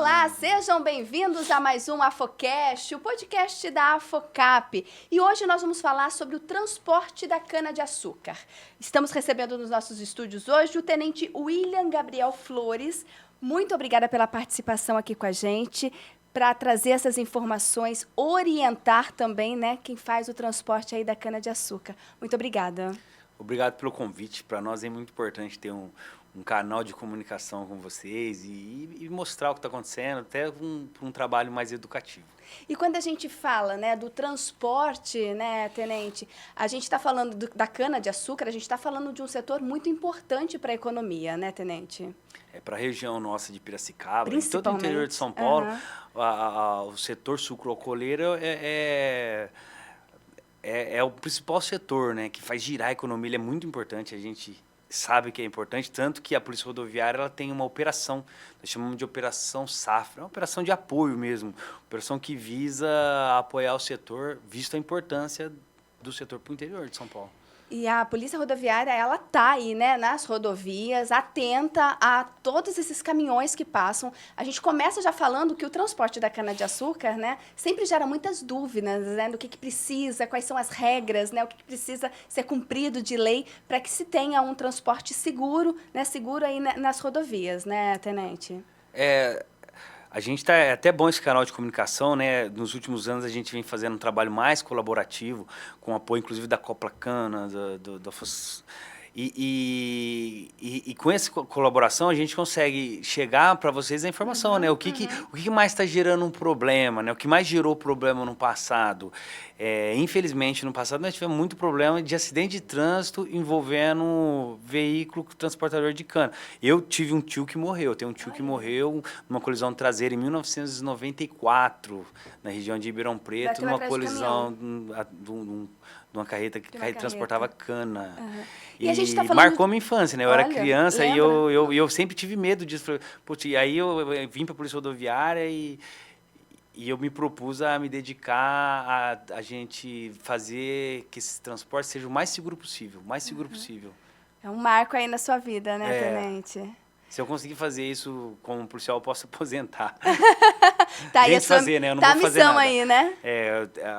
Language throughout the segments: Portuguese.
Olá, sejam bem-vindos a mais um Afocast, o podcast da Afocap. E hoje nós vamos falar sobre o transporte da cana-de-açúcar. Estamos recebendo nos nossos estúdios hoje o tenente William Gabriel Flores. Muito obrigada pela participação aqui com a gente, para trazer essas informações, orientar também, né, quem faz o transporte aí da cana-de-açúcar. Muito obrigada. Obrigado pelo convite. Para nós é muito importante ter um canal de comunicação com vocês e mostrar o que está acontecendo, até por um trabalho mais educativo. E quando a gente fala, né, do transporte, né, tenente, a gente está falando da cana-de-açúcar, a gente está falando de um setor muito importante para a economia, né, tenente? Para a região nossa de Piracicaba, em todo o interior de São Paulo, o setor sucroalcooleiro é o principal setor, né, que faz girar a economia. Ele é muito importante, a gente sabe que é importante, tanto que a Polícia Rodoviária ela tem uma operação, nós chamamos de Operação Safra, é uma operação de apoio mesmo, operação que visa apoiar o setor, visto a importância do setor para o interior de São Paulo. E a Polícia Rodoviária, ela está aí, né, nas rodovias, atenta a todos esses caminhões que passam. A gente começa já falando que o transporte da cana-de-açúcar, né, sempre gera muitas dúvidas, né, do que precisa, quais são as regras, né, o que precisa ser cumprido de lei para que se tenha um transporte seguro, né, seguro aí nas rodovias, né, tenente? A gente é até bom esse canal de comunicação, né? Nos últimos anos a gente vem fazendo um trabalho mais colaborativo, com apoio inclusive da Copla Cana, e com essa colaboração a gente consegue chegar para vocês a informação, né? O que mais está gerando um problema, né? O que mais gerou problema no passado. Infelizmente, no passado nós tivemos muito problema de acidente de trânsito envolvendo veículo transportador de cana. Eu tive um tio que morreu, tenho um tio que morreu numa colisão traseira em 1994, na região de Ribeirão Preto, numa colisão de uma carreta que transportava cana. E a gente tá falando marcou minha infância, né? Eu era criança lembra? e eu sempre tive medo disso. Putz, e aí eu vim para a Polícia Rodoviária e eu me propus a me dedicar a gente fazer que esse transporte seja o mais seguro possível, É um marco aí na sua vida, né, tenente? Se eu conseguir fazer isso como policial, eu posso aposentar. Tá aí né? Eu não tá vou fazer missão nada. aí, né?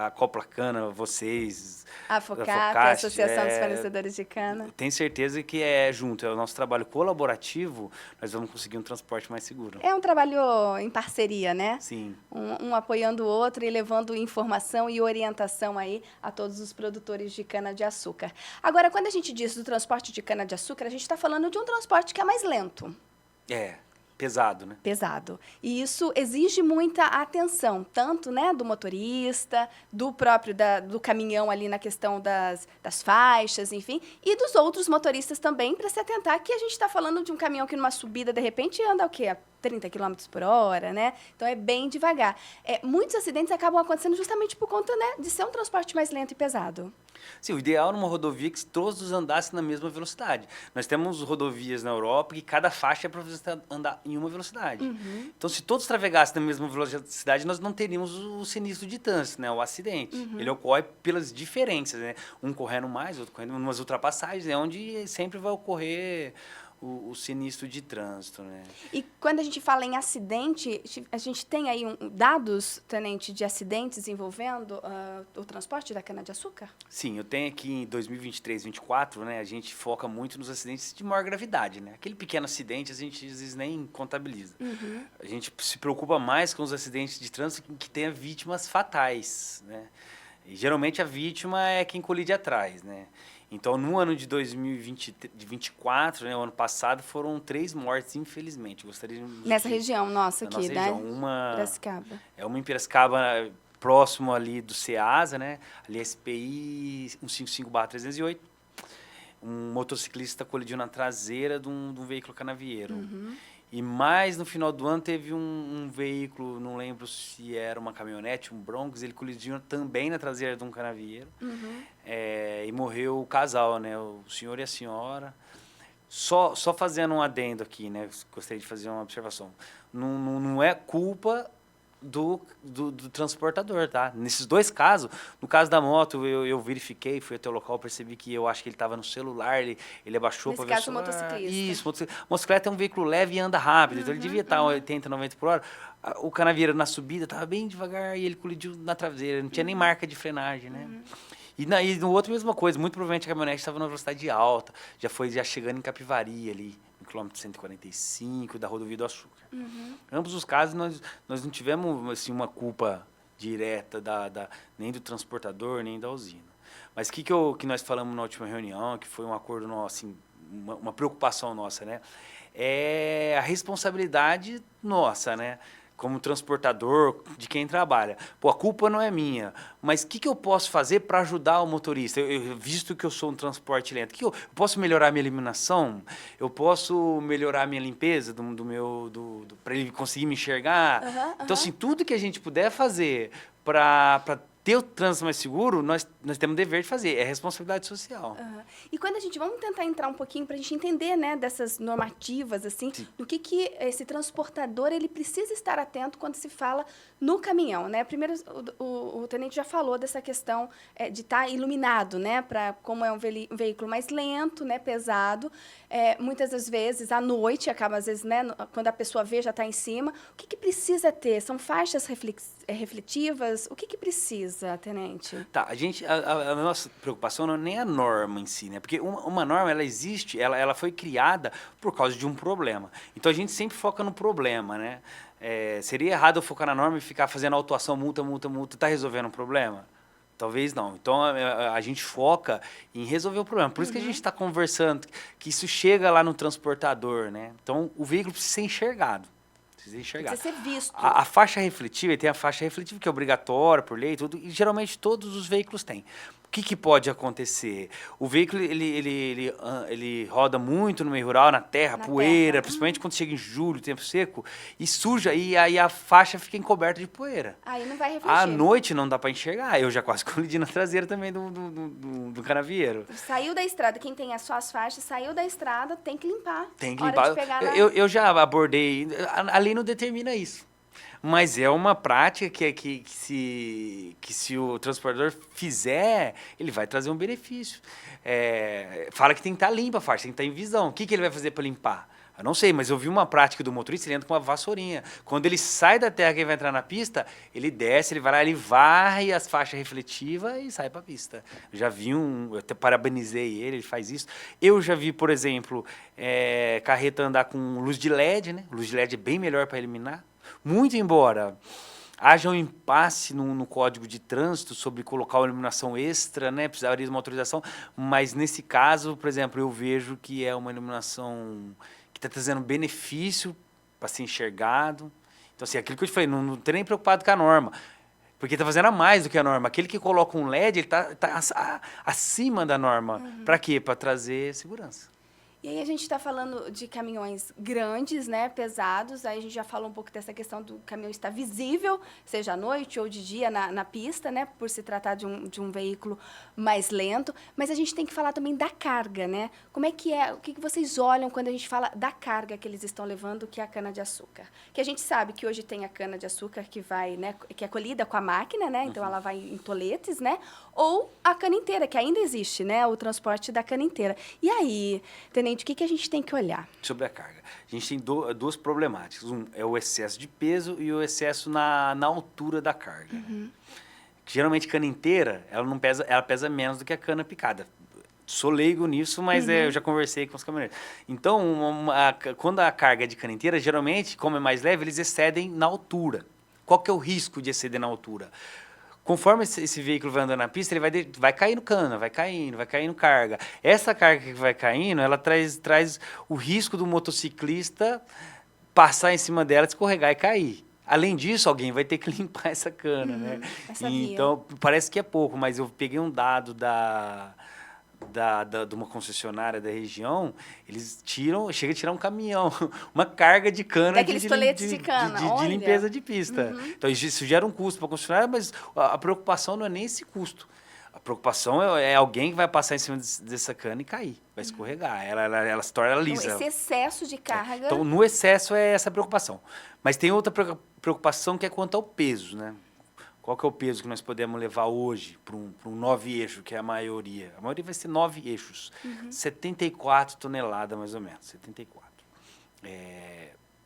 A Copla Cana, vocês... A Afocap, a Associação dos Fornecedores de Cana. Tenho certeza que junto, é o nosso trabalho colaborativo, nós vamos conseguir um transporte mais seguro. É um trabalho em parceria, né? Sim. Um apoiando o outro e levando informação e orientação aí a todos os produtores de cana-de-açúcar. Agora, quando a gente diz do transporte de cana-de-açúcar, a gente está falando de um transporte que é mais lento. Pesado, né? Pesado. E isso exige muita atenção, tanto, né, do motorista, do próprio do caminhão ali na questão das faixas, enfim, e dos outros motoristas também, para se atentar que a gente está falando de um caminhão que numa subida, de repente, anda o quê? A 30 km por hora, né? Então, é bem devagar. Muitos acidentes acabam acontecendo justamente por conta, né, de ser um transporte mais lento e pesado. Sim, o ideal numa rodovia é que todos andassem na mesma velocidade. Nós temos rodovias na Europa que cada faixa é para você andar em uma velocidade. Então, se todos trafegassem na mesma velocidade, nós não teríamos o sinistro de trânsito, né? O acidente. Ele ocorre pelas diferenças, né? Um correndo mais, outro correndo umas ultrapassagens, é onde sempre vai ocorrer o sinistro de trânsito, né? E quando a gente fala em acidente, a gente tem aí dados, tenente, de acidentes envolvendo o transporte da cana-de-açúcar? Sim, eu tenho aqui em 2023, 2024, né, a gente foca muito nos acidentes de maior gravidade, né? Aquele pequeno acidente a gente às vezes nem contabiliza. A gente se preocupa mais com os acidentes de trânsito que tenha vítimas fatais, né? E geralmente a vítima é quem colide atrás, né? Então, no ano de 2024, né, o ano passado, foram 3 mortes, infelizmente. Gostaria de... Nessa região nossa aqui, né? Piracicaba. Uma em Piracicaba, próximo ali do Ceasa, né? Ali SPI 155/308. Um motociclista colidiu na traseira de um veículo canavieiro. E mais no final do ano teve um veículo, não lembro se era uma caminhonete, um Broncos, ele colidiu também na traseira de um canavieiro. E morreu o casal, né? O senhor e a senhora. Só fazendo um adendo aqui, né? Gostaria de fazer uma observação. Não é culpa do transportador, tá? Nesses dois casos, no caso da moto, eu verifiquei, fui até o local, percebi que eu acho que ele estava no celular, ele abaixou para ver o Nesse caso, celular. motociclista. Isso, motocicleta é um veículo leve e anda rápido, então ele devia estar 80, 90 por hora. O canavieiro na subida estava bem devagar e ele colidiu na traseira, não tinha nem marca de frenagem, né? E no outro, mesma coisa, muito provavelmente a caminhonete estava numa velocidade alta, já chegando em Capivari ali, no quilômetro 145 da rodovia do Açúcar. Ambos os casos, nós não tivemos assim, uma culpa direta nem do transportador, nem da usina. Mas o que nós falamos na última reunião, que foi um acordo nosso, assim, uma preocupação nossa, né? É a responsabilidade nossa, né? Como transportador, de quem trabalha. Pô, a culpa não é minha, mas o que eu posso fazer para ajudar o motorista? Visto que eu sou um transporte lento, eu posso melhorar a minha iluminação? Eu posso melhorar a minha limpeza para ele conseguir me enxergar? Então, assim, tudo que a gente puder fazer para ter o trânsito mais seguro, nós temos o dever de fazer. É responsabilidade social. E quando vamos tentar entrar um pouquinho para a gente entender, né, dessas normativas, assim, do que esse transportador ele precisa estar atento quando se fala no caminhão, né? Primeiro, o tenente já falou dessa questão de estar iluminado, né? Como é um veículo mais lento, né, pesado, muitas das vezes à noite, acaba às vezes, né, quando a pessoa vê já está em cima. O que precisa ter? São faixas refletivas? O que precisa, tenente? Tá, a nossa preocupação não é nem a norma em si, né? Porque uma norma, ela existe, ela foi criada por causa de um problema. Então, a gente sempre foca no problema, né? Seria errado eu focar na norma e ficar fazendo autuação, multa, tá resolvendo um problema? Talvez não. Então, a gente foca em resolver o problema. Por isso que a gente está conversando, que isso chega lá no transportador, né? Então, o veículo precisa ser enxergado. Precisa ser visto. A faixa refletiva, tem a faixa refletiva que é obrigatória por lei, tudo, e geralmente todos os veículos têm. O que pode acontecer? O veículo ele roda muito no meio rural, na terra, poeira, principalmente quando chega em julho, tempo seco, e suja, e aí a faixa fica encoberta de poeira. Aí não vai refletir. À noite não dá para enxergar. Eu já quase colidi na traseira também do canavieiro. Saiu da estrada, quem tem só as faixas, saiu da estrada, tem que limpar. Tem que limpar. Eu já abordei, a lei não determina isso. Mas é uma prática que se o transportador fizer, ele vai trazer um benefício. Fala que tem que estar limpa a faixa, tem que estar em visão. O que ele vai fazer para limpar? Eu não sei, mas eu vi uma prática do motorista, ele entra com uma vassourinha. Quando ele sai da terra que ele vai entrar na pista, ele desce, ele vai lá, ele varre as faixas refletivas e sai para a pista. Eu já vi eu até parabenizei ele faz isso. Eu já vi, por exemplo, carreta andar com luz de LED, né? Luz de LED é bem melhor para eliminar. Muito embora haja um impasse no Código de Trânsito sobre colocar uma iluminação extra, né? Precisaria de uma autorização, mas nesse caso, por exemplo, eu vejo que é uma iluminação que está trazendo benefício para ser enxergado. Então, assim, aquilo que eu te falei, não estou nem preocupado com a norma, porque está fazendo a mais do que a norma. Aquele que coloca um LED, ele está acima da norma. Para quê? Para trazer segurança. E aí a gente está falando de caminhões grandes, né, pesados, aí a gente já falou um pouco dessa questão do caminhão estar visível, seja à noite ou de dia na pista, né, por se tratar de um veículo mais lento, mas a gente tem que falar também da carga, né? Como é que o que vocês olham quando a gente fala da carga que eles estão levando, que é a cana-de-açúcar? Que a gente sabe que hoje tem a cana-de-açúcar que vai, né, que é colhida com a máquina, né, então ela vai em toletes, né, ou a cana inteira, que ainda existe, né, o transporte da cana inteira. E aí, tenente, o que a gente tem que olhar? Sobre a carga. A gente tem duas problemáticas. Um é o excesso de peso e o excesso na altura da carga. Geralmente, cana inteira, ela pesa menos do que a cana picada. Sou leigo nisso, mas eu já conversei com os caminhoneiros. Então, quando a carga é de cana inteira, geralmente, como é mais leve, eles excedem na altura. Qual que é o risco de exceder na altura? Conforme esse veículo vai andando na pista, ele vai caindo cana, vai caindo carga. Essa carga que vai caindo, ela traz o risco do motociclista passar em cima dela, escorregar e cair. Além disso, alguém vai ter que limpar essa cana, né? Então, parece que é pouco, mas eu peguei um dado de uma concessionária da região, eles chega a tirar um caminhão, uma carga de cana daqueles toletes de cana, de limpeza de pista. Então, isso gera um custo para a concessionária, mas a preocupação não é nem esse custo. A preocupação é alguém que vai passar em cima dessa cana e cair, vai escorregar, ela se torna lisa. Então, esse excesso de carga... Então, no excesso é essa preocupação. Mas tem outra preocupação que é quanto ao peso, né? Qual que é o peso que nós podemos levar hoje para um 9 eixo, que é a maioria? A maioria vai ser 9 eixos, 74 toneladas mais ou menos, 74.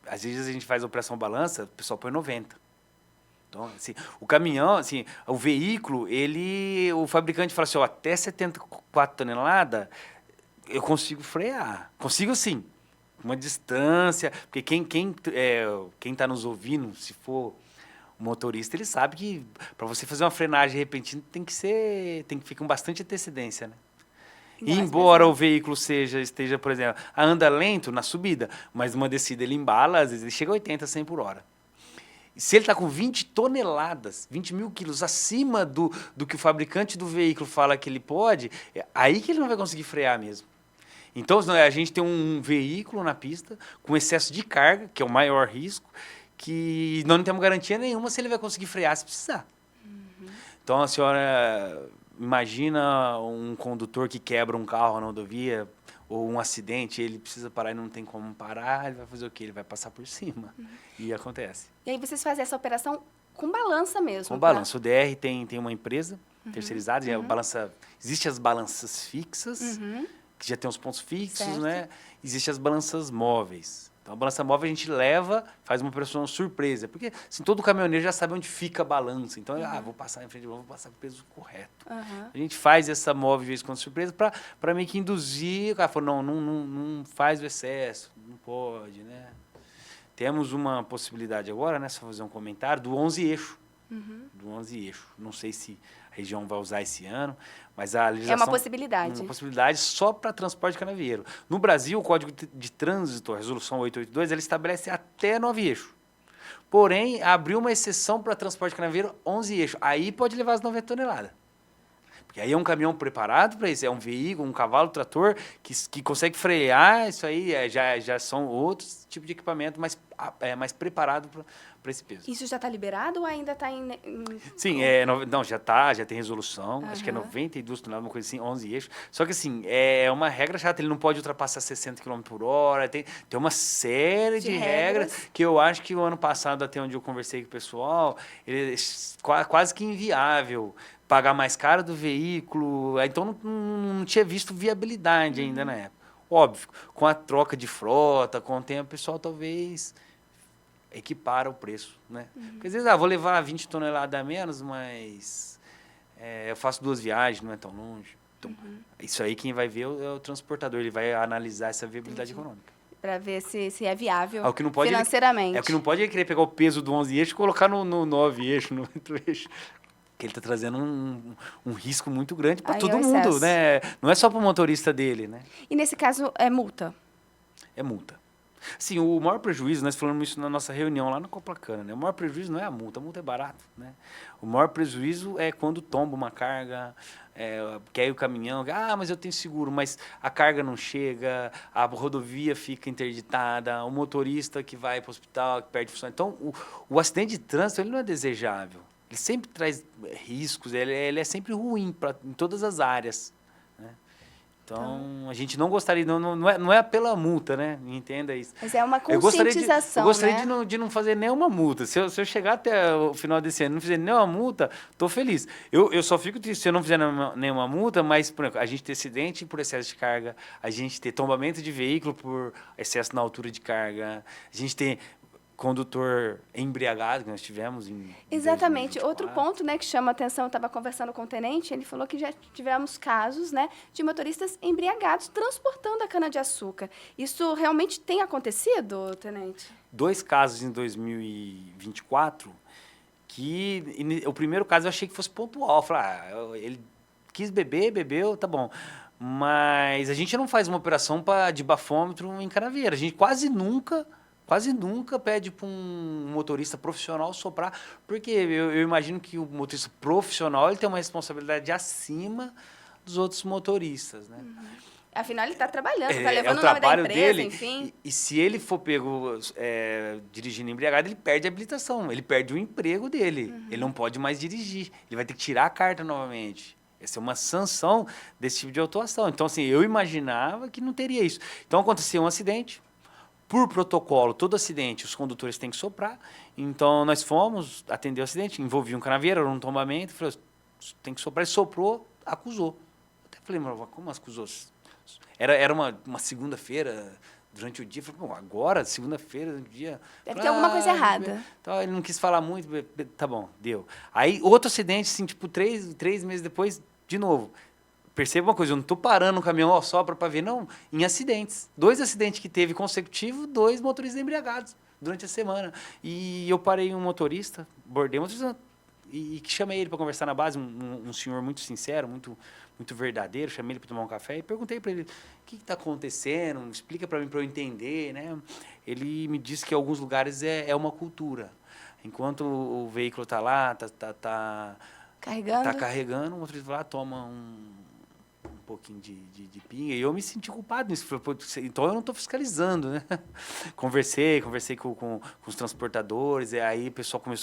Às vezes a gente faz a operação balança, o pessoal põe 90. Então, assim, o caminhão, assim, o veículo, o fabricante fala assim, ó, até 74 toneladas eu consigo frear. Consigo sim, uma distância, porque quem está nos ouvindo, se for o motorista, ele sabe que para você fazer uma frenagem repentina tem que ficar com bastante antecedência, né? E embora o veículo esteja, por exemplo, anda lento na subida, mas numa descida ele embala, às vezes ele chega a 80, 100 por hora. E se ele está com 20 toneladas, 20 mil quilos acima do que o fabricante do veículo fala que ele pode, é aí que ele não vai conseguir frear mesmo. Então, a gente tem um veículo na pista com excesso de carga, que é o maior risco, que nós não temos garantia nenhuma se ele vai conseguir frear se precisar. Então, a senhora imagina um condutor que quebra um carro na rodovia ou um acidente, ele precisa parar e não tem como parar, ele vai fazer o quê? Ele vai passar por cima. E acontece. E aí vocês fazem essa operação com balança mesmo? Com balança. O DR tem uma empresa terceirizada, existem as balanças fixas, que já tem os pontos fixos, certo. né? Existem as balanças móveis. Então, a balança móvel a gente leva, faz uma operação surpresa. Porque assim, todo caminhoneiro já sabe onde fica a balança. Então, vou passar em frente, vou passar com o peso correto. A gente faz essa móvel de vez em quando surpresa para meio que induzir. O cara falou, não faz o excesso, não pode, né? Temos uma possibilidade agora, né? Só fazer um comentário, do 11 eixo. Do 11 eixo. Não sei se a região vai usar esse ano, mas a legislação... É uma possibilidade. Uma possibilidade só para transporte de canavieiro. No Brasil, o Código de Trânsito, a Resolução 882, ele estabelece até 9 eixos. Porém, abriu uma exceção para transporte de canavieiro 11 eixos. Aí pode levar as 90 toneladas. Porque aí é um caminhão preparado para isso, é um veículo, um cavalo, trator, que consegue frear, isso aí já são outros tipos de equipamento mais preparado para esse peso. Isso já está liberado ou ainda está em... Sim, já tem resolução, acho que é 92 toneladas, uma coisa assim, 11 eixos. Só que assim, é uma regra chata, ele não pode ultrapassar 60 km por hora, tem uma série de regras que eu acho que o ano passado, até onde eu conversei com o pessoal, quase que inviável. Pagar mais caro do veículo, então não tinha visto viabilidade ainda na época. Óbvio, com a troca de frota, com o tempo, o pessoal talvez equipara o preço, né? Porque às vezes, vou levar 20 toneladas a menos, mas eu faço 2 viagens, não é tão longe. Então, isso aí quem vai ver é o transportador, ele vai analisar essa viabilidade econômica. Para ver se é viável o que não pode, financeiramente. O que não pode é querer pegar o peso do 11 eixo e colocar no 9 eixo, no 8 eixo. Que ele está trazendo um risco muito grande para todo mundo, né? Não é só para o motorista dele, né? E nesse caso, é multa? É multa. Sim, o maior prejuízo, nós falamos isso na nossa reunião lá no Coplacana, né? O maior prejuízo não é a multa é barato, né? O maior prejuízo é quando tomba uma carga, que aí o caminhão, mas eu tenho seguro, mas a carga não chega, a rodovia fica interditada, o motorista que vai para o hospital, que perde função. Então, o acidente de trânsito ele não é desejável. Ele sempre traz riscos, ele é sempre ruim em todas as áreas, né? Então, a gente não gostaria, não é pela multa, né? Entenda isso. Mas é uma conscientização, eu gostaria de não fazer nenhuma multa. Se eu chegar até o final desse ano e não fizer nenhuma multa, estou feliz. Eu só fico triste se eu não fizer nenhuma multa, mas, por exemplo, a gente ter acidente por excesso de carga, a gente ter tombamento de veículo por excesso na altura de carga, a gente ter condutor embriagado, que nós tivemos em Exatamente. 2024. Outro ponto, né, que chama a atenção, eu estava conversando com o tenente, ele falou que já tivemos casos, né, de motoristas embriagados transportando a cana-de-açúcar. Isso realmente tem acontecido, tenente? 2 casos em 2024, que o primeiro caso eu achei que fosse pontual. Eu falei, ele quis beber, bebeu, tá bom. Mas a gente não faz uma operação de bafômetro em canavieira. A gente quase nunca pede para um motorista profissional soprar, porque eu imagino que o motorista profissional ele tem uma responsabilidade acima dos outros motoristas, né? Afinal, ele está trabalhando, está levando o o nome da trabalho empresa, dele, enfim. E se ele for pego dirigindo embriagado, ele perde a habilitação, ele perde o emprego dele. Ele não pode mais dirigir, ele vai ter que tirar a carta novamente. Essa é uma sanção desse tipo de autuação. Então, assim, eu imaginava que não teria isso. Então, aconteceu um acidente. Por protocolo, todo acidente, os condutores têm que soprar. Então, nós fomos atender o acidente, envolvia um canavieiro, era um tombamento. Falei, tem que soprar. Ele soprou, acusou. Até falei, mas como acusou? Era uma segunda-feira, durante o dia. Falei, bom, agora, segunda-feira, no dia... Deve ter alguma coisa errada. Então, ele não quis falar muito. Tá bom, deu. Aí, outro acidente, assim, tipo, três meses depois, de novo. Perceba uma coisa, eu não estou parando o caminhão ó, só para ver, não. Em acidentes. 2 acidentes que teve consecutivo, 2 motoristas embriagados durante a semana. E eu parei um motorista, bordei um motorista e chamei ele para conversar na base, um senhor muito sincero, muito verdadeiro. Chamei ele para tomar um café e perguntei para ele, o que está acontecendo? Explica para mim, para eu entender, né? Ele me disse que em alguns lugares é uma cultura. Enquanto o veículo está lá, tá carregando, o motorista vai lá, toma um pouquinho de pinga, e eu me senti culpado nisso. Então eu não estou fiscalizando, né? Conversei com os transportadores, e aí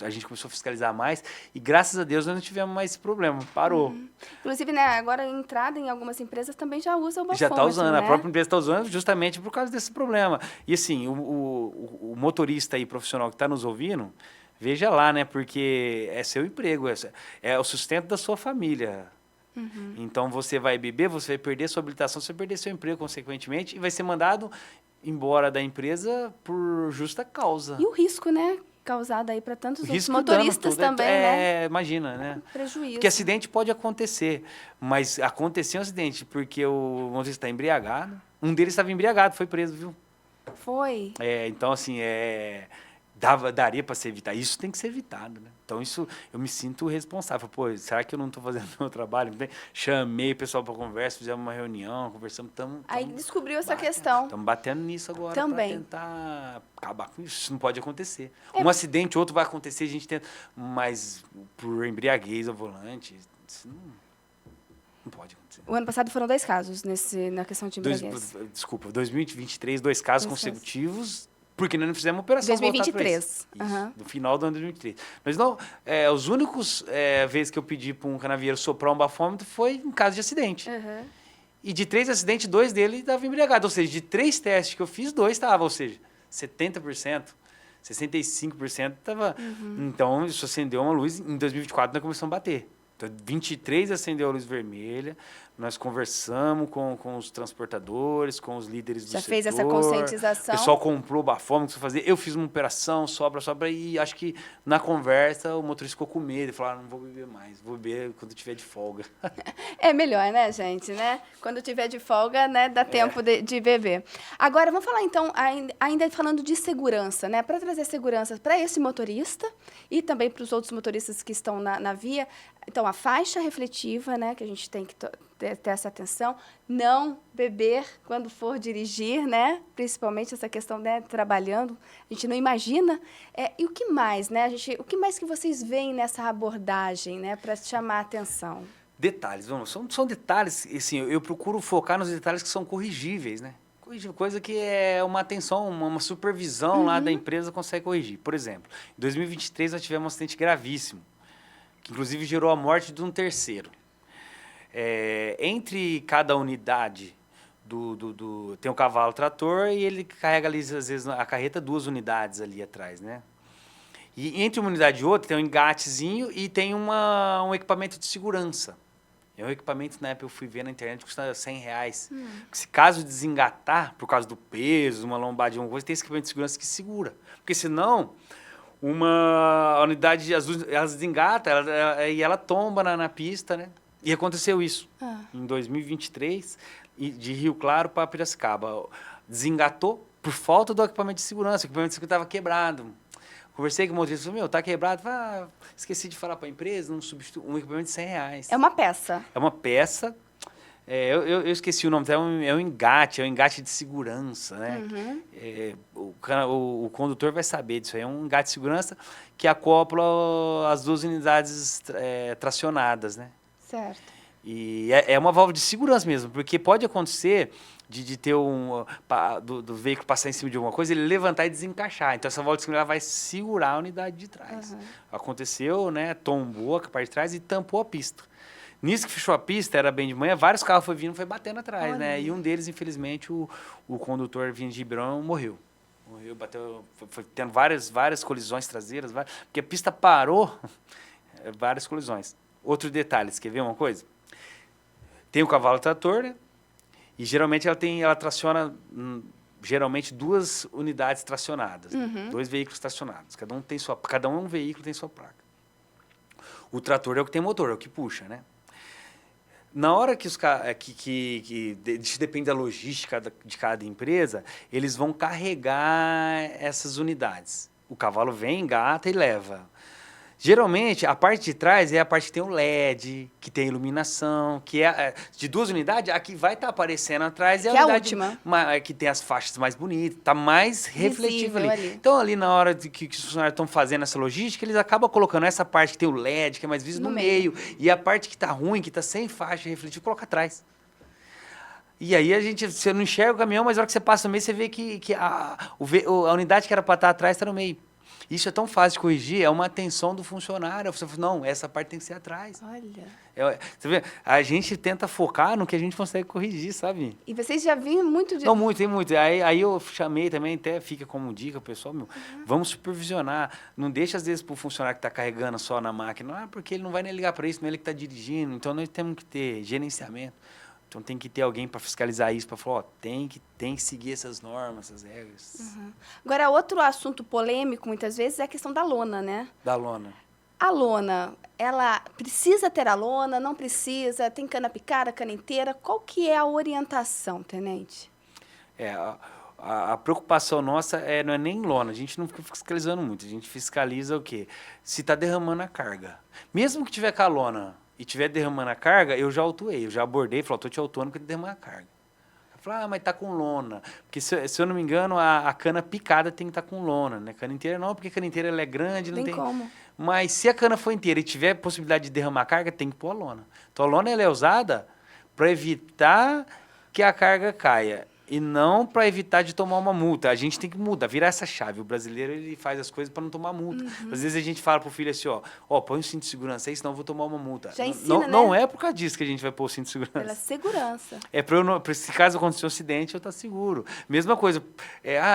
a gente começou a fiscalizar mais, e graças a Deus nós não tivemos mais esse problema, parou. Inclusive, né, agora a entrada em algumas empresas também já usa o bafômetro, já está usando, né? A própria empresa está usando justamente por causa desse problema. E assim, o motorista aí profissional que está nos ouvindo, veja lá, né? Porque é seu emprego, é o sustento da sua família. Então, você vai beber, você vai perder sua habilitação, você vai perder seu emprego, consequentemente, e vai ser mandado embora da empresa por justa causa. E o risco, né? Causado aí para tantos outros motoristas também, né? Imagina, né? Prejuízo. Porque acidente pode acontecer, mas aconteceu um acidente porque o motorista está embriagado. Um deles estava embriagado, foi preso, viu? Foi? Então, assim, daria para ser evitado. Isso tem que ser evitado, né? Então, isso eu me sinto responsável. Pô, será que eu não estou fazendo o meu trabalho? Chamei o pessoal para conversa, fizemos uma reunião, conversamos. Aí descobriu essa questão. Estamos batendo nisso agora para tentar acabar com isso. Isso não pode acontecer. Um acidente, outro vai acontecer, a gente tenta. Mas por embriaguez ao volante, isso não pode acontecer. O ano passado foram 2 casos na questão de embriaguez. Desculpa, 2023, 2 casos consecutivos. Porque nós não fizemos operação 2023. No final do ano de 2023. Mas não, os únicos vezes que eu pedi para um canavieiro soprar um bafômetro foi em caso de acidente. E de 3 acidentes, 2 deles estavam embriagados. Ou seja, de 3 testes que eu fiz, 2 estavam. Ou seja, 70%, 65% estava. Então, isso acendeu uma luz. Em 2024, nós começamos a bater. Então, 23 acendeu a luz vermelha, nós conversamos com os transportadores, com os líderes do setor. Já fez essa conscientização? O pessoal comprou o bafômetro, eu fiz uma operação, sobra, e acho que na conversa o motorista ficou com medo, falou, não vou beber mais, vou beber quando tiver de folga. É melhor, né, gente, né? Quando tiver de folga, né, dá tempo de beber. Agora, vamos falar então, ainda falando de segurança, né? Para trazer segurança para esse motorista e também para os outros motoristas que estão na via. Então, a faixa refletiva, né, que a gente tem que ter essa atenção, não beber quando for dirigir, né, principalmente essa questão, né, trabalhando, a gente não imagina. E o que mais, né, o que mais que vocês veem nessa abordagem, né, para chamar a atenção? Detalhes, são detalhes, assim, eu procuro focar nos detalhes que são corrigíveis, né, coisa que é uma atenção, uma supervisão lá da empresa consegue corrigir. Por exemplo, em 2023 nós tivemos um acidente gravíssimo, que inclusive gerou a morte de um terceiro. Entre cada unidade tem um cavalo trator e ele carrega ali, às vezes, a carreta 2 unidades ali atrás, né? E entre uma unidade e outra tem um engatezinho e tem um equipamento de segurança. É um equipamento, na época eu fui ver na internet, custa R$100. Se caso desengatar, por causa do peso, uma lombadinha, alguma coisa, tem esse equipamento de segurança que segura. Porque senão, a unidade, ela desengata e ela tomba na pista, né? E aconteceu isso em 2023, de Rio Claro para Piracicaba. Desengatou por falta do equipamento de segurança. O equipamento de segurança estava quebrado. Conversei com o motorista, falei, tá quebrado. Esqueci de falar para a empresa, um equipamento de R$100. É uma peça. É uma peça. Eu esqueci o nome, é um engate de segurança, né? O condutor vai saber disso aí. É um engate de segurança que acopla as 2 unidades tracionadas, né? Certo. E é uma válvula de segurança mesmo, porque pode acontecer de ter do veículo passar em cima de alguma coisa, ele levantar e desencaixar. Então, essa válvula de segurança vai segurar a unidade de trás. Aconteceu, né? Tombou a parte de trás e tampou a pista. Nisso que fechou a pista, era bem de manhã, vários carros foram vindo, foi batendo atrás, Olha. né? E um deles, infelizmente, o condutor vindo de Ribeirão morreu. Morreu, bateu, foi tendo várias colisões traseiras, porque a pista parou, várias colisões. Outro detalhe, você quer ver uma coisa? Tem o cavalo trator, né? E geralmente ela traciona geralmente 2 unidades tracionadas, né? 2 veículos tracionados. Cada um veículo tem sua placa. O trator é o que tem motor, é o que puxa, né? Na hora que isso depende da logística de cada empresa, eles vão carregar essas unidades. O cavalo vem, engata e leva. Geralmente, a parte de trás é a parte que tem o LED, que tem iluminação, que é de 2 unidades, a que vai estar aparecendo atrás é a Que é a unidade última. que tem as faixas mais bonitas, está mais refletiva Visível ali. ali. Então, ali na hora que os funcionários estão fazendo essa logística, eles acabam colocando essa parte que tem o LED, que é mais visível, no meio. E a parte que está ruim, que está sem faixa refletiva, coloca atrás. E aí você não enxerga o caminhão, mas na hora que você passa no meio, você vê que a unidade que era para estar atrás está no meio. Isso é tão fácil de corrigir, é uma atenção do funcionário. Você fala, não, essa parte tem que ser atrás. Olha. Você vê, a gente tenta focar no que a gente consegue corrigir, sabe? E vocês já viram muito de... Não, muito, tem muito. Aí eu chamei também, até fica como dica, pessoal, vamos supervisionar. Não deixa, às vezes, para o funcionário que está carregando só na máquina. Não é porque ele não vai nem ligar para isso, não é ele que está dirigindo. Então, nós temos que ter gerenciamento. Então, tem que ter alguém para fiscalizar isso, para falar, tem que seguir essas normas, essas regras. Agora, outro assunto polêmico, muitas vezes, é a questão da lona, né? Da lona. A lona, ela precisa ter a lona, não precisa? Tem cana picada, cana inteira? Qual que é a orientação, tenente? A preocupação nossa não é nem lona, a gente não fica fiscalizando muito, a gente fiscaliza o quê? Se está derramando a carga. Mesmo que tiver com a lona e estiver derramando a carga, eu já autuei, eu já abordei, falei, estou te autuando porque está derramando a carga. Eu falei, mas está com lona. Porque, se eu não me engano, a cana picada tem que estar com lona, né? Cana inteira não, porque a cana inteira ela é grande, não tem... como. Mas se a cana for inteira e tiver possibilidade de derramar a carga, tem que pôr a lona. Então, a lona ela é usada para evitar que a carga caia. E não para evitar de tomar uma multa. A gente tem que mudar, virar essa chave. O brasileiro ele faz as coisas para não tomar multa. Às vezes a gente fala pro filho assim, põe o cinto de segurança aí, senão eu vou tomar uma multa. Já ensina, não né? É por causa disso que a gente vai pôr o cinto de segurança. Pela segurança. É para se caso acontecer um acidente, eu estar seguro. Mesma coisa,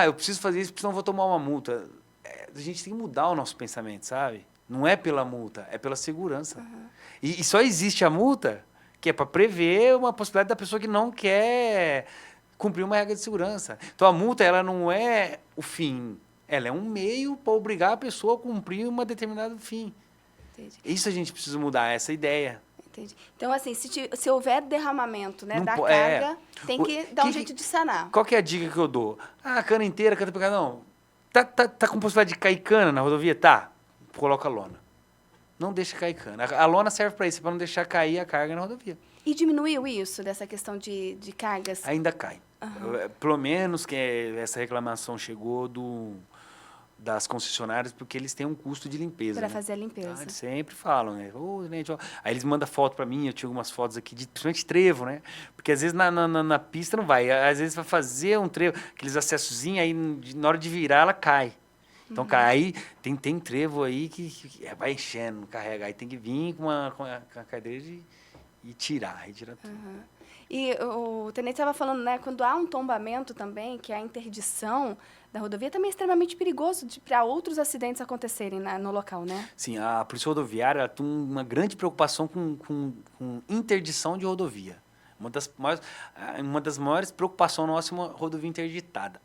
eu preciso fazer isso, porque senão eu vou tomar uma multa. A gente tem que mudar o nosso pensamento, sabe? Não é pela multa, é pela segurança. E só existe a multa que é para prever uma possibilidade da pessoa que não quer cumprir uma regra de segurança. Então, a multa ela não é o fim, ela é um meio para obrigar a pessoa a cumprir um determinado fim. Entendi. Isso a gente precisa mudar, essa ideia. Entendi. Então, assim, se houver derramamento, né, da Não carga, tem que dar um jeito de sanar. Qual que é a dica que eu dou? Cana inteira, cana picada, não. Tá com possibilidade de cair cana na rodovia? Tá. Coloca a lona. Não deixa cair cana. A lona serve para isso, para não deixar cair a carga na rodovia. E diminuiu isso, dessa questão de cargas? Ainda cai. Pelo menos que essa reclamação chegou das concessionárias, porque eles têm um custo de limpeza. Para né? fazer a limpeza. Eles sempre falam, né? Gente, aí eles mandam foto para mim, eu tinha algumas fotos aqui, principalmente trevo, né? Porque às vezes na pista não vai. Às vezes vai fazer um trevo, aqueles acessozinhos, aí na hora de virar ela cai. Então, aí tem trevo aí que vai enchendo, carrega. Aí tem que vir com a cadeira e retira tudo. E o tenente estava falando, né, quando há um tombamento também, que é a interdição da rodovia, também é extremamente perigoso para outros acidentes acontecerem no local, né? Sim, a Polícia Rodoviária tem uma grande preocupação com interdição de rodovia. Uma das maiores preocupações nossas é uma rodovia interditada.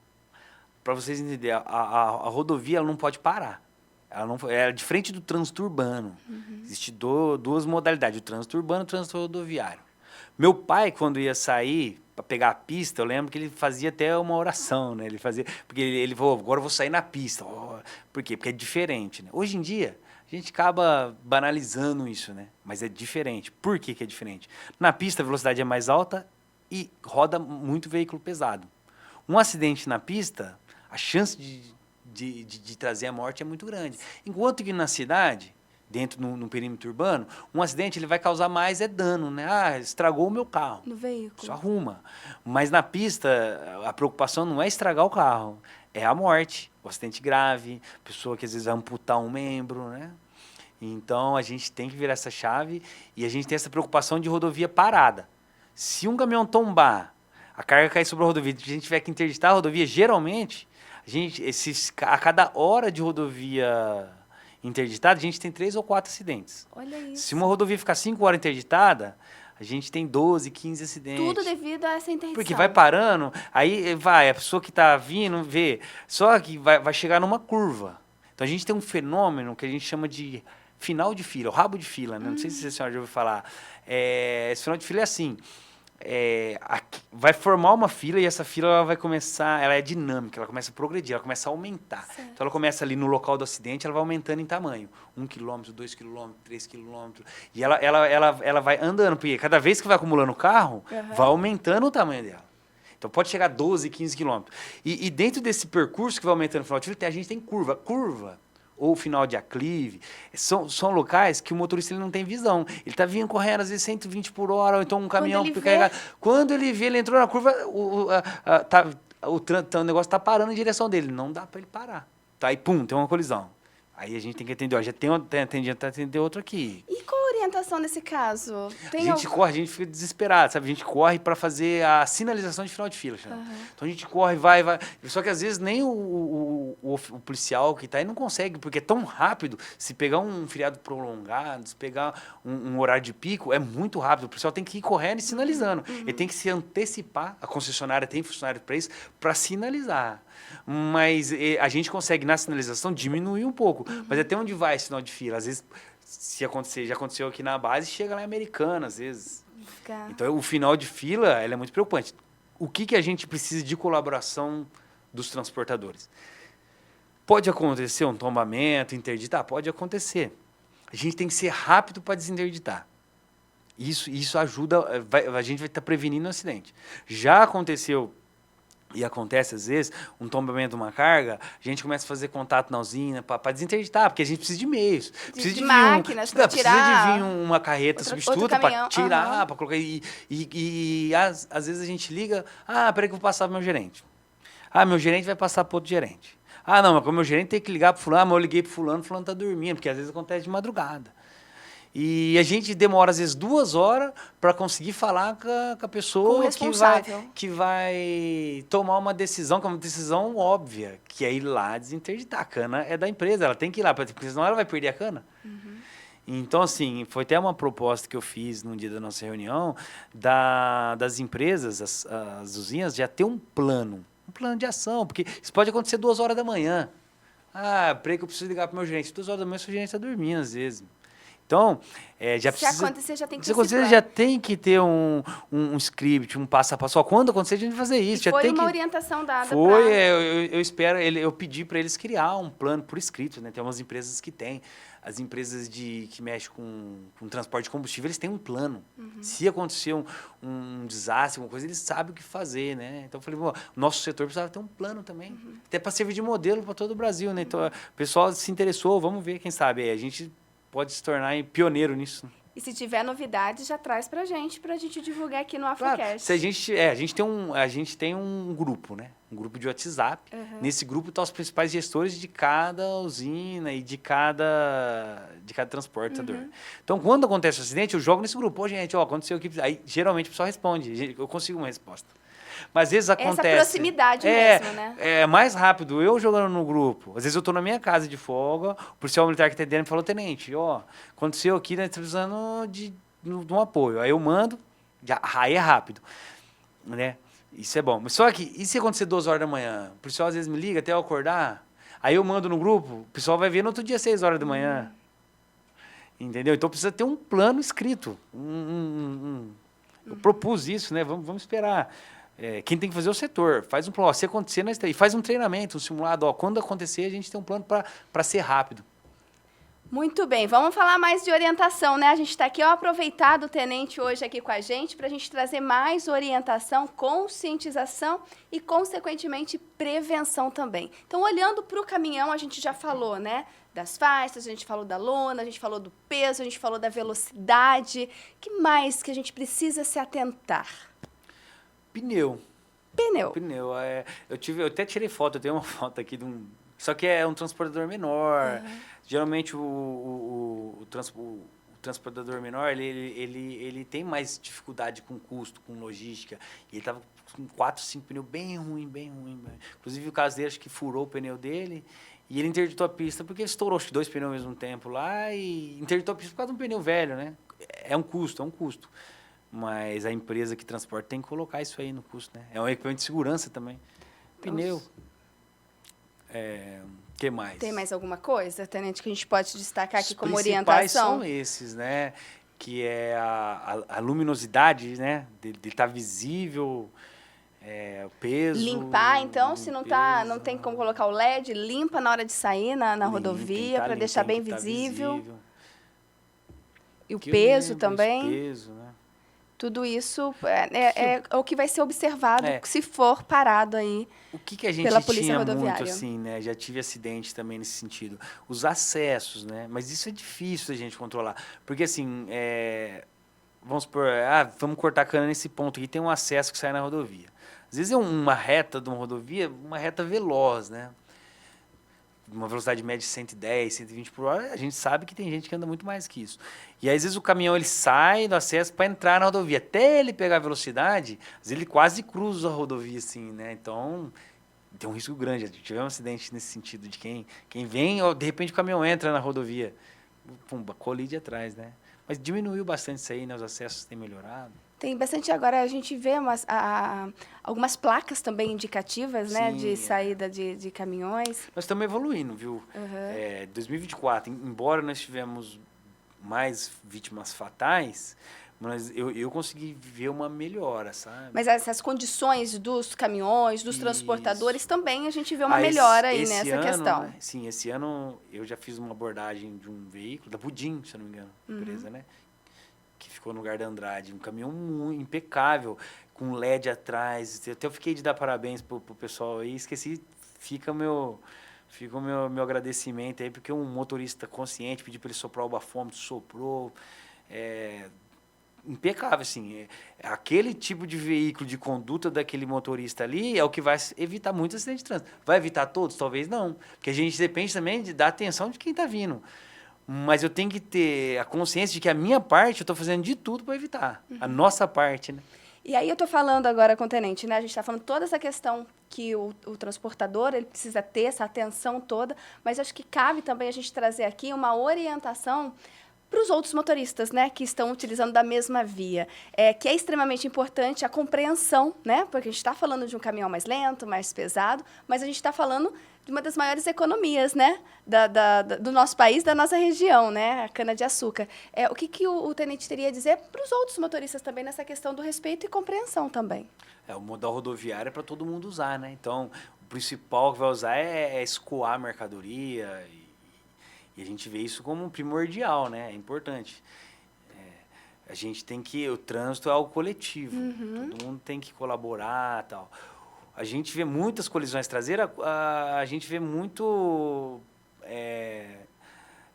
Para vocês entenderem, a rodovia ela não pode parar. Ela é diferente do trânsito urbano. Existem duas modalidades, o trânsito urbano e o trânsito rodoviário. Meu pai, quando ia sair para pegar a pista, eu lembro que ele fazia até uma oração, né? Porque ele falou, agora eu vou sair na pista. Por quê? Porque é diferente, né? Hoje em dia, a gente acaba banalizando isso, né? Mas é diferente. Por que é diferente? Na pista, a velocidade é mais alta e roda muito veículo pesado. Um acidente na pista, a chance de trazer a morte é muito grande. Enquanto que na cidade, dentro no perímetro urbano, um acidente ele vai causar mais dano, né? Estragou o meu carro. No veículo. Isso arruma. Mas na pista, a preocupação não é estragar o carro, é a morte, o acidente grave, pessoa que às vezes vai amputar um membro, né? Então, a gente tem que virar essa chave e a gente tem essa preocupação de rodovia parada. Se um caminhão tombar, a carga cair sobre a rodovia, a gente tiver que interditar a rodovia, geralmente, a cada hora de rodovia interditada, a gente tem 3 ou 4 acidentes. Olha isso. Se uma rodovia ficar 5 horas interditada, a gente tem 12, 15 acidentes. Tudo devido a essa interdição. Porque vai parando, aí a pessoa que está vindo vê, só que vai chegar numa curva. Então a gente tem um fenômeno que a gente chama de final de fila, o rabo de fila, né? Não sei se a senhora já ouviu falar. Esse final de fila é assim, vai formar uma fila e essa fila ela vai começar, ela é dinâmica, ela começa a progredir, ela começa a aumentar. Certo. Então ela começa ali no local do acidente, ela vai aumentando em tamanho. 1 quilômetro, 2 quilômetros, 3 quilômetros. E ela vai andando, porque cada vez que vai acumulando o carro, vai aumentando o tamanho dela. Então pode chegar a 12, 15 quilômetros. E dentro desse percurso que vai aumentando no final de fila, a gente tem curva. Curva ou final de aclive, são locais que o motorista ele não tem visão. Ele está vindo correndo, às vezes, 120 por hora, ou então um caminhão carregado. Quando ele vê, ele entrou na curva, o negócio está parando em direção dele. Não dá para ele parar. Tá? E pum, tem uma colisão. Aí a gente tem que atender. Ó, já tem atender outro aqui. E qual a orientação nesse caso? A gente corre, a gente fica desesperado, sabe? A gente corre para fazer a sinalização de final de fila. Então a gente corre, vai. Só que às vezes nem o policial que está aí não consegue, porque é tão rápido. Se pegar um feriado prolongado, se pegar um horário de pico, é muito rápido. O policial tem que ir correndo e sinalizando. Ele tem que se antecipar. A concessionária tem funcionário para isso, para sinalizar. Mas a gente consegue, na sinalização, diminuir um pouco. Mas até onde vai esse sinal de fila? Às vezes, se acontecer, já aconteceu aqui na base, chega lá em Americana, às vezes. Então, o final de fila, ela é muito preocupante. O que a gente precisa de colaboração dos transportadores? Pode acontecer um tombamento, interditar? Pode acontecer. A gente tem que ser rápido para desinterditar. Isso ajuda, a gente vai estar prevenindo o acidente. Já aconteceu... E acontece, às vezes, um tombamento de uma carga, a gente começa a fazer contato na usina para desinterditar, porque a gente precisa de meios. Precisa de máquinas para tirar. Precisa de vir uma carreta substituta para tirar, para colocar. E às vezes a gente liga, peraí que eu vou passar para o meu gerente. Meu gerente vai passar para outro gerente. Não, mas como meu gerente tem que ligar para fulano, mas eu liguei para fulano está dormindo, porque às vezes acontece de madrugada. E a gente demora, às vezes, 2 horas para conseguir falar com a pessoa que vai tomar uma decisão, que é uma decisão óbvia, que é ir lá desinterditar. A cana é da empresa, ela tem que ir lá, porque senão ela vai perder a cana. Então, assim, foi até uma proposta que eu fiz no dia da nossa reunião, das empresas, as usinas, já ter um plano de ação, porque isso pode acontecer 2 horas da manhã. Peraí que eu preciso ligar para o meu gerente. 2 horas da manhã, o seu gerente está dormindo, às vezes. Então, se acontecer, já tem que ter já tem que ter um script, um passo a passo. Quando acontecer, a gente vai fazer isso. Foi uma orientação dada. Eu espero, eu pedi para eles criar um plano por escrito, né? Tem umas empresas que têm. As empresas que mexem com transporte de combustível, eles têm um plano. Se acontecer um desastre, alguma coisa, eles sabem o que fazer, né? Então, eu falei, o nosso setor precisava ter um plano também. Até para servir de modelo para todo o Brasil, né? Então, o pessoal se interessou, vamos ver, quem sabe. A gente pode se tornar pioneiro nisso. E se tiver novidades, já traz pra gente divulgar aqui no AFOCast. Claro, se a gente tem um grupo, né? Um grupo de WhatsApp. Nesse grupo estão os principais gestores de cada usina e de cada transportador. Então, quando acontece o acidente, eu jogo nesse grupo. Gente, aconteceu aqui. Aí, geralmente, o pessoal responde. Eu consigo uma resposta. Mas às vezes acontece... Essa proximidade mesmo, né? É mais rápido eu jogando no grupo. Às vezes eu estou na minha casa de folga, o policial militar que está dentro me falou, tenente, aconteceu aqui, né, está precisando de um apoio. Aí eu mando, aí é rápido, né? Isso é bom. Mas só que, e se acontecer 2 horas da manhã? O policial às vezes me liga até eu acordar, aí eu mando no grupo, o pessoal vai ver no outro dia 6 horas da manhã. Entendeu? Então precisa ter um plano escrito. Eu propus isso, né? Vamos esperar. Quem tem que fazer é o setor. Faz um plano. Se acontecer, e faz um treinamento, um simulado. Quando acontecer, a gente tem um plano para ser rápido. Muito bem. Vamos falar mais de orientação, né? A gente está aqui, aproveitado o tenente hoje aqui com a gente, para a gente trazer mais orientação, conscientização e, consequentemente, prevenção também. Então, olhando para o caminhão, a gente já falou, né? Das faixas, a gente falou da lona, a gente falou do peso, a gente falou da velocidade. Que mais que a gente precisa se atentar? Pneu. Pneu. Eu até tirei foto, eu tenho uma foto aqui de Só que é um transportador menor. Geralmente o transportador menor, ele tem mais dificuldade com custo, com logística. E ele tava com 4, 5 pneus bem ruim, bem ruim. Inclusive o caso dele, acho que furou o pneu dele. E ele interditou a pista porque ele estourou acho que 2 pneus ao mesmo tempo lá e interditou a pista por causa de um pneu velho, né? É um custo, é um custo. Mas a empresa que transporta tem que colocar isso aí no custo, né? É um equipamento de segurança também. Pneu. Que mais? Tem mais alguma coisa, Tenente, que a gente pode destacar aqui como Os principais orientação? são esses, né? Que é a luminosidade, né? De estar visível, o peso. Limpar, então, se não não tem como colocar o LED, limpa na hora de sair na rodovia, para deixar bem visível. E o peso também. O peso, né? Tudo isso é o que vai ser observado se for parado aí o que a gente pela Polícia tinha Rodoviária. muito, assim, né? Já tive acidente também nesse sentido. Os acessos, né? Mas isso é difícil da gente controlar. Porque, assim, vamos supor, vamos cortar a cana nesse ponto aqui, tem um acesso que sai na rodovia. Às vezes é uma reta de uma rodovia, uma reta veloz, né? Uma velocidade média de 110, 120 por hora, a gente sabe que tem gente que anda muito mais que isso. E aí, às vezes o caminhão ele sai do acesso para entrar na rodovia. Até ele pegar a velocidade, às vezes ele quase cruza a rodovia, assim, né? Então, tem um risco grande. Tivemos um acidente nesse sentido de quem vem, de repente o caminhão entra na rodovia, pumba, colide atrás, né? Mas diminuiu bastante isso aí, né? Os acessos têm melhorado. Tem bastante, agora a gente vê algumas placas também indicativas, né, de saída de caminhões. Nós estamos evoluindo, viu? 2024, embora nós tivemos mais vítimas fatais, mas eu consegui ver uma melhora, sabe? Mas essas condições dos caminhões, dos transportadores, também a gente vê uma melhora aí nessa questão. Né? Sim, esse ano eu já fiz uma abordagem de um veículo, da Budim, se eu não me engano, empresa, né? Que ficou no lugar da Andrade, um caminhão muito impecável, com LED atrás. Até eu fiquei de dar parabéns pro pessoal aí, esqueci, fica o meu agradecimento aí, porque um motorista consciente, pedi para ele soprar o bafômetro, soprou, impecável, assim. Aquele tipo de veículo, de conduta daquele motorista ali é o que vai evitar muitos acidentes de trânsito. Vai evitar todos? Talvez não, porque a gente depende também da atenção de quem está vindo. Mas eu tenho que ter a consciência de que a minha parte eu estou fazendo de tudo para evitar. A nossa parte, né? E aí eu estou falando agora com o tenente, né? A gente está falando toda essa questão que o transportador ele precisa ter essa atenção toda, mas acho que cabe também a gente trazer aqui uma orientação para os outros motoristas, né, que estão utilizando da mesma via, que é extremamente importante a compreensão, né, porque a gente está falando de um caminhão mais lento, mais pesado, mas a gente está falando de uma das maiores economias, né, do nosso país, da nossa região, né, a cana-de-açúcar. O que o tenente teria a dizer para os outros motoristas também nessa questão do respeito e compreensão também? O modal rodoviário é para todo mundo usar, né? Então, o principal que vai usar é escoar a mercadoria e a gente vê isso como primordial, né? É importante. A gente tem que... O trânsito é algo coletivo. Todo mundo tem que colaborar e tal. A gente vê muitas colisões traseiras, a gente vê muito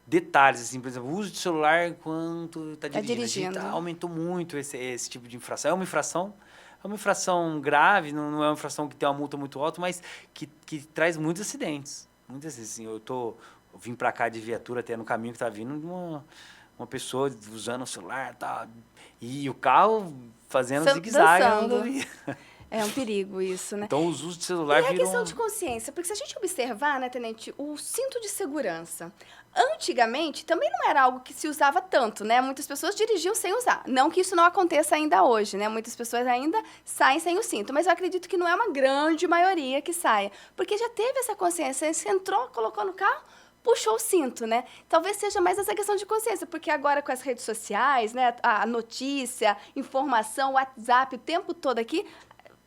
detalhes, assim, por exemplo, o uso de celular enquanto está dirigindo. Aumentou muito esse tipo de infração. É uma infração grave, não é uma infração que tem uma multa muito alta, mas que traz muitos acidentes. Muitas vezes, assim, eu vim para cá de viatura, até no caminho que estava vindo, uma pessoa usando o celular e o carro fazendo zigue-zague na rodovia. É um perigo isso, né? Então, os usos de celular viram... E a questão de consciência, porque se a gente observar, né, tenente, o cinto de segurança, antigamente também não era algo que se usava tanto, né? Muitas pessoas dirigiam sem usar. Não que isso não aconteça ainda hoje, né? Muitas pessoas ainda saem sem o cinto, mas eu acredito que não é uma grande maioria que saia, porque já teve essa consciência, você entrou, colocou no carro, puxou o cinto, né? Talvez seja mais essa questão de consciência, porque agora com as redes sociais, né, a notícia, informação, WhatsApp, o tempo todo aqui,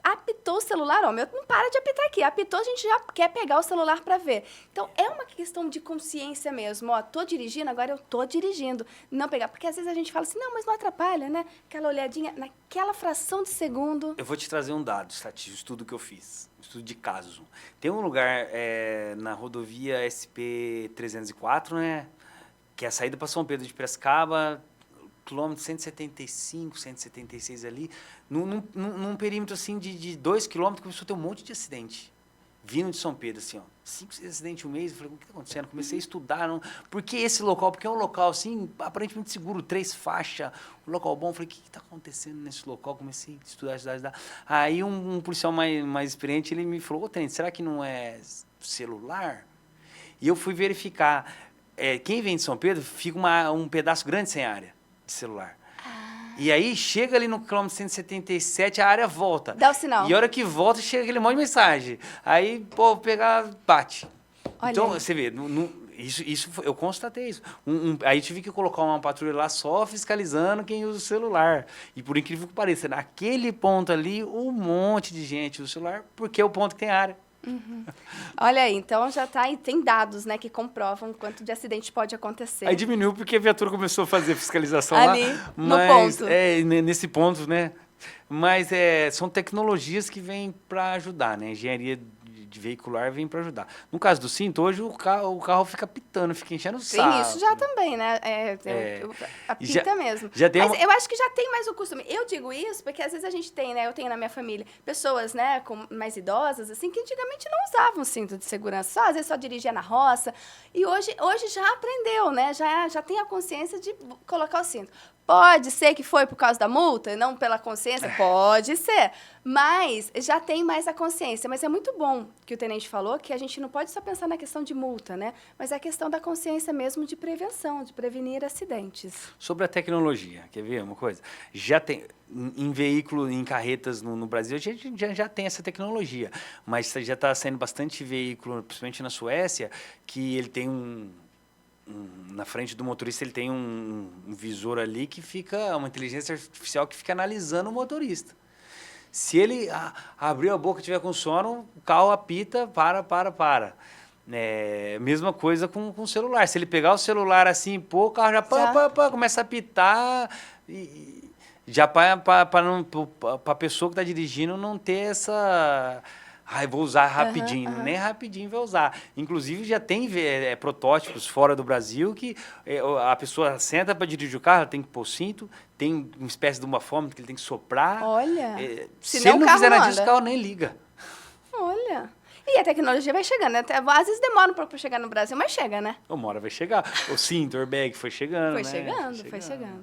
apitou o celular, meu, não para de apitar aqui. Apitou, a gente já quer pegar o celular para ver. Então, é uma questão de consciência mesmo. Tô dirigindo, agora eu tô dirigindo. Não pegar, porque às vezes a gente fala assim, não, mas não atrapalha, né? Aquela olhadinha, naquela fração de segundo. Eu vou te trazer um dado estatístico, estudo que eu fiz, estudo de caso. Tem um lugar na rodovia SP-304, né? Que é a saída para São Pedro de Piracicaba, quilômetro 175, 176 ali, num perímetro assim de 2 quilômetros começou a ter um monte de acidente. vindo de São Pedro, assim, ó, 5, 6 acidentes em um mês. Eu falei, o que está acontecendo? Comecei a estudar. Não... Por que esse local? Porque é um local, assim, aparentemente seguro, 3 faixas, um local bom. Eu falei, o que está acontecendo nesse local? Comecei a estudar. Aí um policial mais experiente, ele me falou, ô, tenente, será que não é celular? E eu fui verificar. Quem vem de São Pedro, fica um pedaço grande sem área de celular. E aí, chega ali no quilômetro 177, a área volta. Dá o sinal. E a hora que volta, chega aquele monte de mensagem. Aí, pô, pegar, bate. Olha então, aí. você vê, isso eu constatei isso. Aí tive que colocar uma patrulha lá só fiscalizando quem usa o celular. E por incrível que pareça, naquele ponto ali, um monte de gente usa o celular, porque é o ponto que tem área. Olha aí, então já tá aí, tem dados, né, que comprovam quanto de acidente pode acontecer. Aí diminuiu porque a viatura começou a fazer fiscalização ali, lá. no Mas, ponto. nesse ponto, né? Mas são tecnologias que vêm para ajudar, né? Engenharia de veicular vem para ajudar. No caso do cinto, hoje o carro fica pitando, fica enchendo o saco. Tem isso já também, né? Apita mesmo. Já tem Mas eu acho que já tem mais o costume. Eu digo isso porque às vezes a gente tem, né? Eu tenho na minha família pessoas, né, mais idosas, assim, que antigamente não usavam cinto de segurança. Às vezes só dirigia na roça. E hoje já aprendeu, né? Já tem a consciência de colocar o cinto. Pode ser que foi por causa da multa e não pela consciência? Pode ser. Mas já tem mais a consciência. Mas é muito bom que o tenente falou que a gente não pode só pensar na questão de multa, né? Mas a questão da consciência mesmo de prevenção, de prevenir acidentes. Sobre a tecnologia, quer ver uma coisa? Já tem, em veículo, em carretas no Brasil, a gente já tem essa tecnologia. Mas já está saindo bastante veículo, principalmente na Suécia, que ele tem na frente do motorista ele tem um visor ali que fica, uma inteligência artificial que fica analisando o motorista. Se ele abrir a boca e tiver com sono, o carro apita, para. Mesma coisa com o celular. Se ele pegar o celular assim, pô, o carro já começa a apitar, já para a pessoa que está dirigindo não ter essa... vou usar rapidinho. Nem rapidinho vai usar. Inclusive, já tem protótipos fora do Brasil que a pessoa senta para dirigir o carro, ela tem que pôr cinto, tem uma espécie de uma forma que ele tem que soprar. Olha, se ele não fizer nada disso, o carro nem liga. Olha. E a tecnologia vai chegando, né? Às vezes demora um pouco para chegar no Brasil, mas chega, né? Uma hora vai chegar. O cinto, o airbag foi chegando, Foi chegando.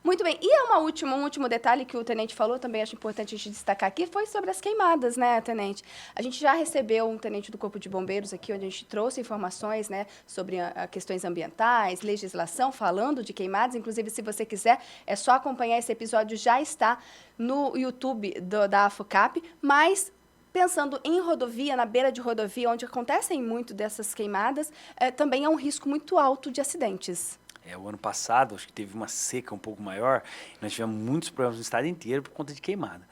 Muito bem. E um último detalhe que o tenente falou, também acho importante a gente destacar aqui, foi sobre as queimadas, né, tenente? A gente já recebeu um tenente do Corpo de Bombeiros aqui, onde a gente trouxe informações, né, sobre questões ambientais, legislação, falando de queimadas. Inclusive, se você quiser, é só acompanhar esse episódio, já está no YouTube da AFOCAP, mas... Pensando em rodovia, na beira de rodovia, onde acontecem muito dessas queimadas, também é um risco muito alto de acidentes. O ano passado, acho que teve uma seca um pouco maior, nós tivemos muitos problemas no estado inteiro por conta de queimada.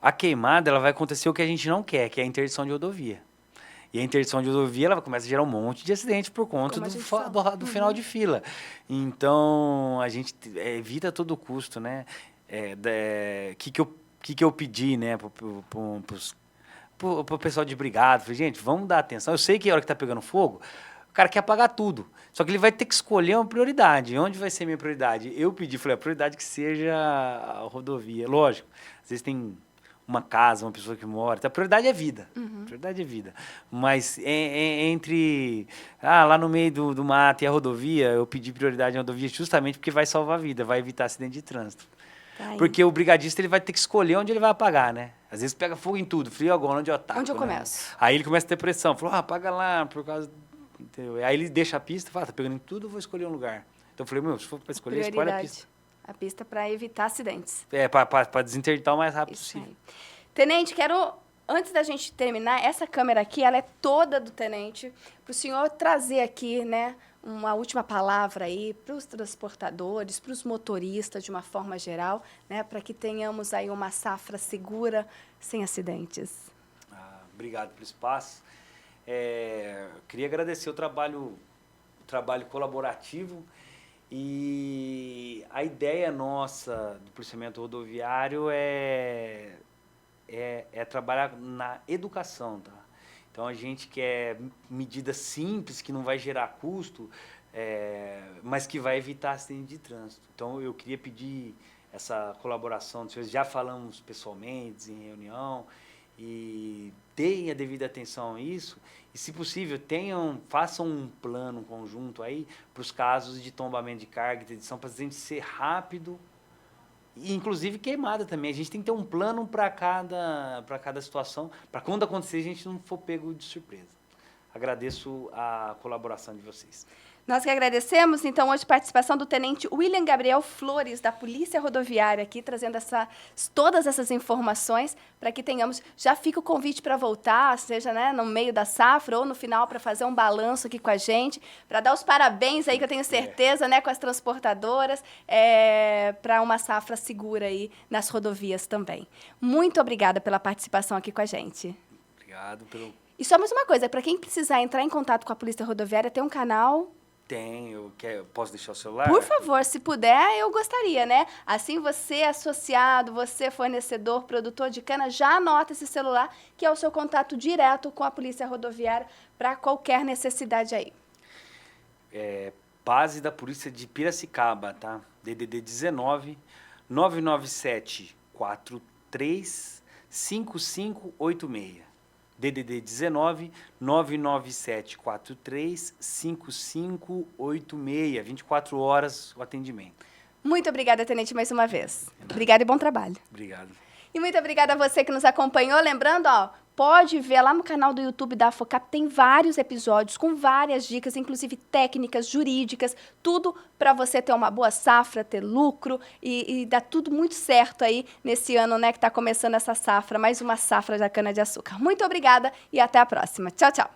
A queimada, ela vai acontecer o que a gente não quer, que é a interdição de rodovia. E a interdição de rodovia, ela começa a gerar um monte de acidentes por conta do final de fila. Então, a gente evita a todo custo, né? Que eu pedi, né, pro pessoal de brigada, falei, gente, vamos dar atenção. Eu sei que a hora que tá pegando fogo, o cara quer apagar tudo. Só que ele vai ter que escolher uma prioridade. Onde vai ser minha prioridade? Eu pedi, falei, a prioridade que seja a rodovia. Lógico, às vezes tem uma casa, uma pessoa que mora. Então, a prioridade é vida. A prioridade é vida. Mas entre lá no meio do mato e a rodovia, eu pedi prioridade à rodovia justamente porque vai salvar a vida, vai evitar acidente de trânsito. Porque o brigadista ele vai ter que escolher onde ele vai apagar, né? Às vezes pega fogo em tudo. Frio agora, onde eu ataco? Onde eu começo? Aí ele começa a ter pressão. Falou, apaga lá, por causa... Entendeu? Aí ele deixa a pista, fala, tá pegando em tudo, eu vou escolher um lugar. Então eu falei, se for para escolher, escolhe a pista. A pista para evitar acidentes. Para desinterditar o mais rápido possível. Tenente, antes da gente terminar, essa câmera aqui, ela é toda do tenente, para o senhor trazer aqui, né, uma última palavra aí para os transportadores, para os motoristas de uma forma geral, né, para que tenhamos aí uma safra segura, sem acidentes. Obrigado pelo espaço. Queria agradecer o trabalho colaborativo e a ideia nossa do policiamento rodoviário é trabalhar na educação, tá? Então, a gente quer medidas simples, que não vai gerar custo, mas que vai evitar acidente de trânsito. Então, eu queria pedir essa colaboração dos senhores. Já falamos pessoalmente, em reunião, e deem a devida atenção a isso. E, se possível, façam um plano conjunto aí para os casos de tombamento de carga, de edição, para a gente ser rápido e, inclusive, queimada também. A gente tem que ter um plano para cada situação, para quando acontecer a gente não for pego de surpresa. Agradeço a colaboração de vocês. Nós que agradecemos, então, hoje a participação do Tenente William Gabriel Flores, da Polícia Rodoviária, aqui, trazendo todas essas informações para que tenhamos... Já fica o convite para voltar, seja, né, no meio da safra ou no final, para fazer um balanço aqui com a gente, para dar os parabéns aí, que eu tenho certeza, né, com as transportadoras, para uma safra segura aí nas rodovias também. Muito obrigada pela participação aqui com a gente. Obrigado pelo... E só mais uma coisa, para quem precisar entrar em contato com a Polícia Rodoviária, tem um canal... Eu posso deixar o celular? Por favor, se puder, eu gostaria, né? Assim, você associado, você fornecedor, produtor de cana, já anota esse celular, que é o seu contato direto com a Polícia Rodoviária para qualquer necessidade aí. Base da Polícia de Piracicaba, tá? DDD 19 997 43 5586. DDD 19 997 43 5586. 24 horas o atendimento. Muito obrigada, Tenente, mais uma vez. Obrigada e bom trabalho. Obrigado. E muito obrigada a você que nos acompanhou. Lembrando, pode ver lá no canal do YouTube da Afocap, tem vários episódios com várias dicas, inclusive técnicas, jurídicas, tudo para você ter uma boa safra, ter lucro e dar tudo muito certo aí nesse ano, né, que está começando essa safra, mais uma safra da cana-de-açúcar. Muito obrigada e até a próxima. Tchau, tchau.